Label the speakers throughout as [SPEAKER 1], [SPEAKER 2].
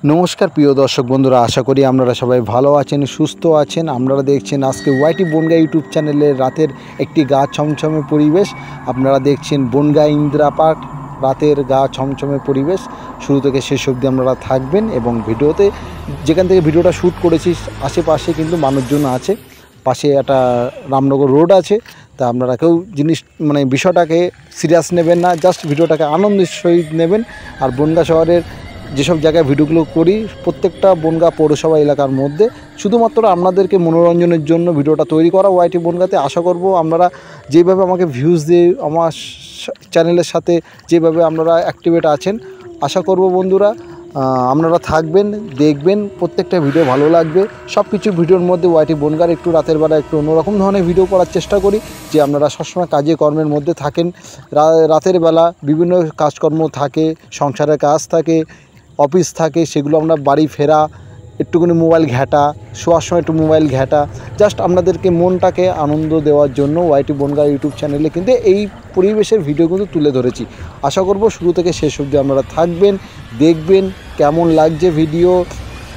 [SPEAKER 1] नमस्कार प्रिय दर्शक बंधुरा आशा करी आपनारा सबाई भालो आछेन सुस्थ आछेन। आपनारा देखछेन आजके वाईटी बनगा यूट्यूब चैनेले रातेर एकटी गा छमछमे परिवेश। आपनारा देखछेन बनगा इंदिरा पार्क रातेर गा छमछमे परिवेश। शुरू थेके शेष अब्दि आपनारा थाकबेन एबं भिडियोते जेखान थेके भिडियोटा शुट करेछि आशेपाशे किन्तु मानुषजन आछे, पाशे एकटा रामनगर रोड आछे। ता आपनारा केउ जिनिस माने विषयटाके सिरियास नेबेन ना, जास्ट भिडियोटाके आनंदेर सहित नेबेन। और बनगा शहरेर যেসব জায়গায় ভিডিওগুলো করি প্রত্যেকটা বনগাঁ পৌরসভা এলাকার মধ্যে শুধুমাত্র আপনাদেরকে মনোরঞ্জনের জন্য ভিডিওটা তৈরি করা ওয়াইটি বনগাঁতে। আশা করব আপনারা যেভাবে আমাকে ভিউজ দিয়ে আমার চ্যানেলের সাথে যেভাবে আপনারা অ্যাক্টিভেট আছেন, আশা করব বন্ধুরা আপনারা থাকবেন, দেখবেন, প্রত্যেকটা ভিডিও ভালো লাগবে। সব কিছু ভিডিওর মধ্যে ওয়াইটি বনগাঁর একটু রাতের বেলা একটু অন্যরকম ধরনের ভিডিও করার চেষ্টা করি, যে আপনারা সবসময় কাজে কর্মের মধ্যে থাকেন। রাতের বেলা বিভিন্ন কাজকর্ম থাকে, সংসারের কাজ থাকে, অফিস থাকে, সেগুলো আমরা বাড়ি ফেরা, একটুখানি মোবাইল ঘাঁটা, শোয়ার সময় একটু মোবাইল ঘাঁটা, জাস্ট আপনাদেরকে মনটাকে আনন্দ দেওয়ার জন্য ওয়াইটি বনগাঁ ইউটিউব চ্যানেলে কিন্তু এই পরিবেশের ভিডিও কিন্তু তুলে ধরেছি। আশা করব শুরু থেকে শেষ অবধি আপনারা থাকবেন, দেখবেন কেমন লাগছে ভিডিও,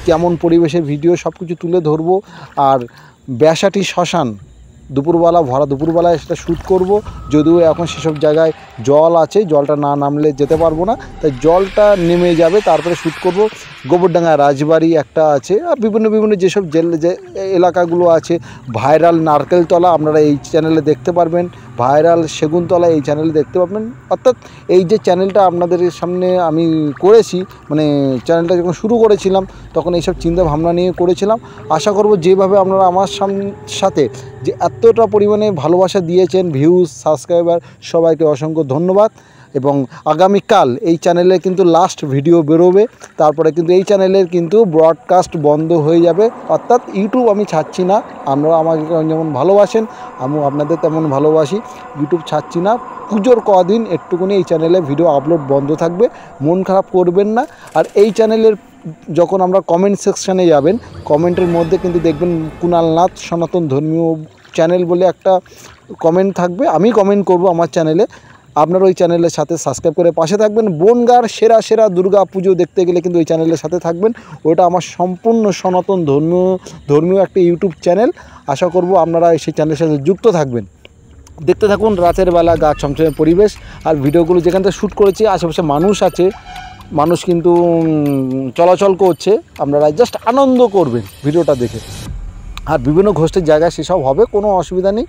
[SPEAKER 1] কেমন পরিবেশের ভিডিও সব কিছু তুলে ধরবো। আর ব্যাসাটি শ্মশান দুপুরবেলা ভরা দুপুরবেলায় সেটা শ্যুট করব, যদিও এখন সেসব জায়গায় জল আছে, জলটা না নামলে যেতে পারবো না, তাই জলটা নেমে যাবে তারপরে শ্যুট করব। গোবরডাঙ্গা রাজবাড়ি একটা আছে, আর বিভিন্ন যেসব যে এলাকাগুলো আছে, ভাইরাল নারকেলতলা আপনারা এই চ্যানেলে দেখতে পারবেন, ভাইরাল সেগুনতলা এই চ্যানেলে দেখতে পাবেন। অর্থাৎ এই যে চ্যানেলটা আপনাদের সামনে আমি করেছি, মানে চ্যানেলটা যখন শুরু করেছিলাম তখন এইসব চিন্তা ভাবনা নিয়ে করেছিলাম। আশা করব যেভাবে আপনারা আমার সাথে যে এতটা পরিমাণে ভালোবাসা দিয়েছেন, ভিউজ, সাবস্ক্রাইবার, সবাইকে অসংখ্য ধন্যবাদ। এবং আগামীকাল এই চ্যানেলে কিন্তু লাস্ট ভিডিও বেরোবে, তারপরে কিন্তু এই চ্যানেলের কিন্তু ব্রডকাস্ট বন্ধ হয়ে যাবে। অর্থাৎ ইউটিউব আমি ছাড়ছি না, আপনারা আমাকে যেমন ভালোবাসেন আমিও আপনাদের তেমন ভালোবাসি, ইউটিউব ছাড়ছি না। পুজোর কদিন একটুখানি এই চ্যানেলে ভিডিও আপলোড বন্ধ থাকবে, মন খারাপ করবেন না। আর এই চ্যানেলের যখন আমরা কমেন্ট সেকশানে যাবেন, কমেন্টের মধ্যে কিন্তু দেখবেন কুণাল নাথ সনাতন ধর্মীয় চ্যানেল বলে একটা কমেন্ট থাকবে, আমি কমেন্ট করব আমার চ্যানেলে। আপনারা ওই চ্যানেলের সাথে সাবস্ক্রাইব করে পাশে থাকবেন। বনগাঁর সেরা দুর্গা পুজো দেখতে গেলে কিন্তু ওই চ্যানেলের সাথে থাকবেন। ওটা আমার সম্পূর্ণ সনাতন ধর্মীয় একটা ইউটিউব চ্যানেল। আশা করব আপনারা সেই চ্যানেলের সাথে যুক্ত থাকবেন। দেখতে থাকুন রাতের বেলা গা ছমছমে পরিবেশ। আর ভিডিওগুলো যেখান থেকে শ্যুট করেছি আশেপাশে মানুষ আছে, মানুষ কিন্তু চলাচল করছে, আপনারা জাস্ট আনন্দ করবেন ভিডিওটা দেখে। আর বিভিন্ন ঘোষ্ঠীর জায়গায় সেসব হবে, কোনো অসুবিধা নেই।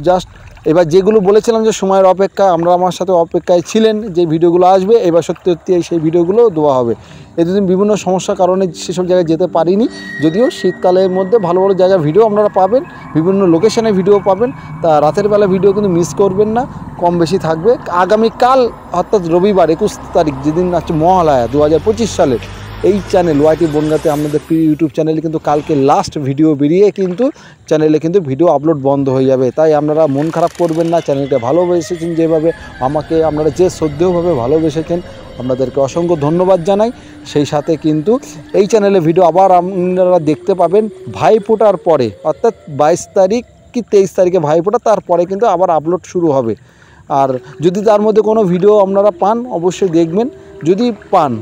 [SPEAKER 1] জাস্ট এবার যেগুলো বলেছিলাম যে সময়ের অপেক্ষায় আমরা আমার সাথে অপেক্ষায় ছিলেন যে ভিডিওগুলো আসবে, এবার সত্যি সেই ভিডিওগুলো দেওয়া হবে। এই দুদিন বিভিন্ন সমস্যার কারণে সেসব জায়গায় যেতে পারিনি, যদিও শীতকালের মধ্যে ভালো জায়গার ভিডিও আপনারা পাবেন, বিভিন্ন লোকেশনে ভিডিও পাবেন। তা রাতের বেলা ভিডিও কিন্তু মিস করবেন না, কম বেশি থাকবে। আগামীকাল অর্থাৎ রবিবার 21 তারিখ, যেদিন আছে মহালয়া 2025 সালের, এই চ্যানেল ওয়াইটি বনগাঁতে আপনাদের প্রিয় ইউটিউব চ্যানেলে কিন্তু কালকে লাস্ট ভিডিও বেরিয়ে কিন্তু চ্যানেলে কিন্তু ভিডিও আপলোড বন্ধ হয়ে যাবে। তাই আপনারা মন খারাপ করবেন না, চ্যানেলকে ভালোবেসেছেন যেভাবে আমাকে, আপনারা যে শ্রদ্ধেয়ভাবে ভালোবেসেছেন আপনাদেরকে অসংখ্য ধন্যবাদ জানাই। সেই সাথে কিন্তু এই চ্যানেলে ভিডিও আবার আপনারা দেখতে পাবেন ভাইফোঁটার পরে, অর্থাৎ 22 তারিখ কি 23 তারিখে ভাইফোঁটা, তারপরে কিন্তু আবার আপলোড শুরু হবে। আর যদি তার মধ্যে কোনো ভিডিও আপনারা পান অবশ্যই দেখবেন, যদি পান।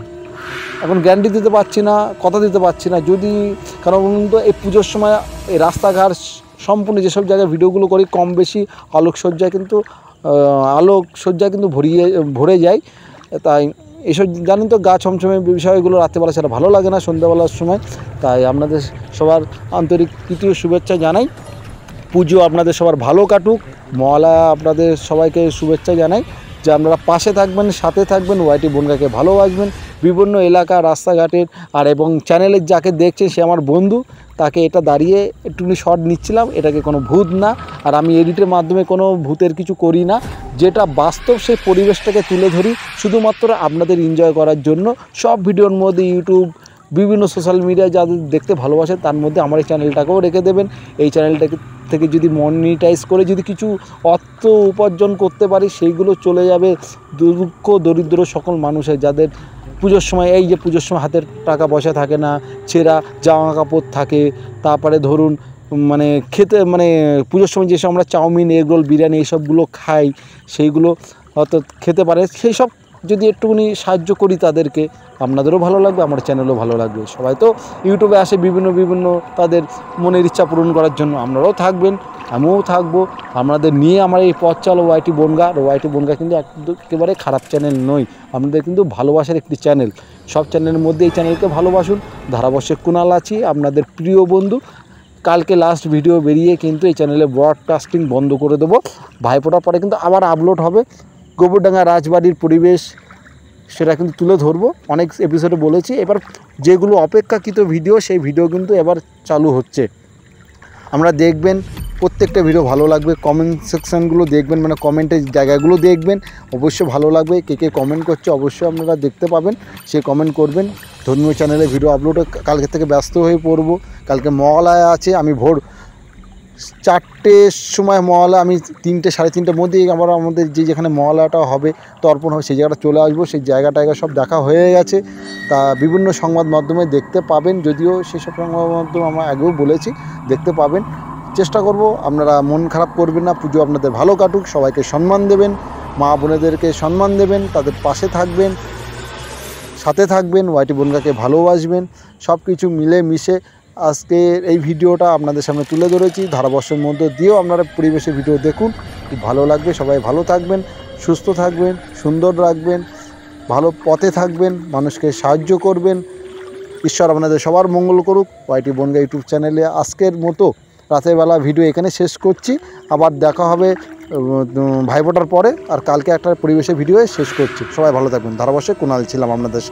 [SPEAKER 1] এখন গ্যারান্টি দিতে পারছি না, কথা দিতে পারছি না, যদি কারণ এই পুজোর সময় এই রাস্তাঘাট সম্পূর্ণ যেসব জায়গায় ভিডিওগুলো করি কম বেশি আলোকসজ্জায় কিন্তু ভরে যায়। তাই এসব জানেন তো, গা ছমছমে বিষয়গুলো রাত্রেবেলা সেটা ভালো লাগে না সন্ধ্যাবেলার সময়। তাই আপনাদের সবার আন্তরিক তৃতীয় শুভেচ্ছা জানাই। পুজো আপনাদের সবার ভালো কাটুক, মহালয়া আপনাদের সবাইকে শুভেচ্ছা জানাই। যে আপনারা পাশে থাকবেন, সাথে থাকবেন, ওয়াইটি বনগাঁকে ভালোবাসবেন, বিভিন্ন এলাকা রাস্তাঘাটের। আর এবং চ্যানেলের যাকে দেখছেন সে আমার বন্ধু, তাকে এটা দাঁড়িয়ে একটুখানি শর্ট নিচ্ছিলাম, এটাকে কোনো ভূত না, আর আমি এডিটের মাধ্যমে কোনো ভূতের কিছু করি না, যেটা বাস্তব সেই পরিবেশটাকে তুলে ধরি শুধুমাত্র আপনাদের এনজয় করার জন্য। সব ভিডিওর মধ্যে ইউটিউব বিভিন্ন সোশ্যাল মিডিয়া যাদের দেখতে ভালোবাসেন তার মধ্যে আমার এই চ্যানেলটাকেও রেখে দেবেন। এই চ্যানেলটাকে থেকে যদি মনিটাইজ করে যদি কিছু অর্থ উপার্জন করতে পারি, সেইগুলো চলে যাবে দুঃখ দরিদ্র সকল মানুষের, যাদের পুজোর সময় এই যে পুজোর সময় হাতের টাকা পয়সা থাকে না, ছেঁড়া জামা কাপড় থাকে, তারপরে ধরুন মানে খেতে মানে পুজোর সময় যেসব আমরা চাউমিন, এগরোল, বিরিয়ানি এইসবগুলো খাই, সেইগুলো হয়তো খেতে পারে, সেই সব যদি একটুখানি সাহায্য করি তাদেরকে, আপনাদেরও ভালো লাগবে, আমার চ্যানেলও ভালো লাগবে। সবাই তো ইউটিউবে আসে বিভিন্ন তাদের মনের ইচ্ছা পূরণ করার জন্য, আপনারাও থাকবেন, আমিও থাকবো। আপনাদের নিয়ে আমার এই পথ চলো ওয়াইটি বনগা। আর ওয়াইটি বনগা কিন্তু একেবারে খারাপ চ্যানেল নয়, আপনাদের কিন্তু ভালোবাসার একটি চ্যানেল। সব চ্যানেলের মধ্যে এই চ্যানেলকে ভালোবাসুন। ধারাবর্ষে কুণাল আছি, আপনাদের প্রিয় বন্ধু। কালকে লাস্ট ভিডিও বেরিয়ে কিন্তু এই চ্যানেলে ব্রডকাস্টিং বন্ধ করে দেবো। ভাইফোঁটার পরে কিন্তু আবার আপলোড হবে। গোবরডাঙ্গা রাজবাড়ির পরিবেশ সেটা কিন্তু তুলে ধরবো, অনেক এপিসোডে বলেছি। এবার যেগুলো অপেক্ষাকৃত ভিডিও, সেই ভিডিও কিন্তু এবার চালু হচ্ছে। আমরা দেখবেন, প্রত্যেকটা ভিডিও ভালো লাগবে। কমেন্ট সেকশানগুলো দেখবেন, মানে কমেন্টের জায়গাগুলো দেখবেন, অবশ্যই ভালো লাগবে। কে কে কমেন্ট করছে অবশ্যই আপনারা দেখতে পাবেন, সে কমেন্ট করবেন। ধর্মীয় চ্যানেলে ভিডিও আপলোডে কালকে থেকে ব্যস্ত হয়ে পড়বো। কালকে মহালয়া আছে, আমি ভোর 4টের সময় মহালয়া, আমি 3টে সাড়ে 3টের মধ্যেই আবার আমাদের যেখানে মহালয়াটা হবে, তর্পণ হবে, সেই জায়গাটা চলে আসবো। সেই জায়গা সব দেখা হয়ে গেছে, তা বিভিন্ন সংবাদ মাধ্যমে দেখতে পাবেন। যদিও সেসব সংবাদ মাধ্যম আমরা আগেও বলেছি, দেখতে পাবেন। চেষ্টা করব, আপনারা মন খারাপ করবেন না। পুজো আপনাদের ভালো কাটুক, সবাইকে সম্মান দেবেন, মা বোনেদেরকে সম্মান দেবেন, তাদের পাশে থাকবেন, সাথে থাকবেন, ওয়াইটি বনগাকে ভালোবাসবেন। সব কিছু মিলে মিশে আজকের এই ভিডিওটা আপনাদের সামনে তুলে ধরেছি। ধারাবর্ষের মধ্যে দিয়েও আপনারা পরিবেশের ভিডিও দেখুন, খুব ভালো লাগবে। সবাই ভালো থাকবেন, সুস্থ থাকবেন, সুন্দর রাখবেন, ভালো পথে থাকবেন, মানুষকে সাহায্য করবেন। ঈশ্বর আপনাদের সবার মঙ্গল করুক। ওয়াইটি বনগা ইউটিউব চ্যানেলে আজকের মতো রাতের বেলা ভিডিও এখানে শেষ করছি। আবার দেখা হবে ভাইফোঁটার পরে, আর কালকে একটা পরিবেশের ভিডিও শেষ করছি। সবাই ভালো থাকবেন। ধারাবর্ষে কুণাল ছিলাম আপনাদের।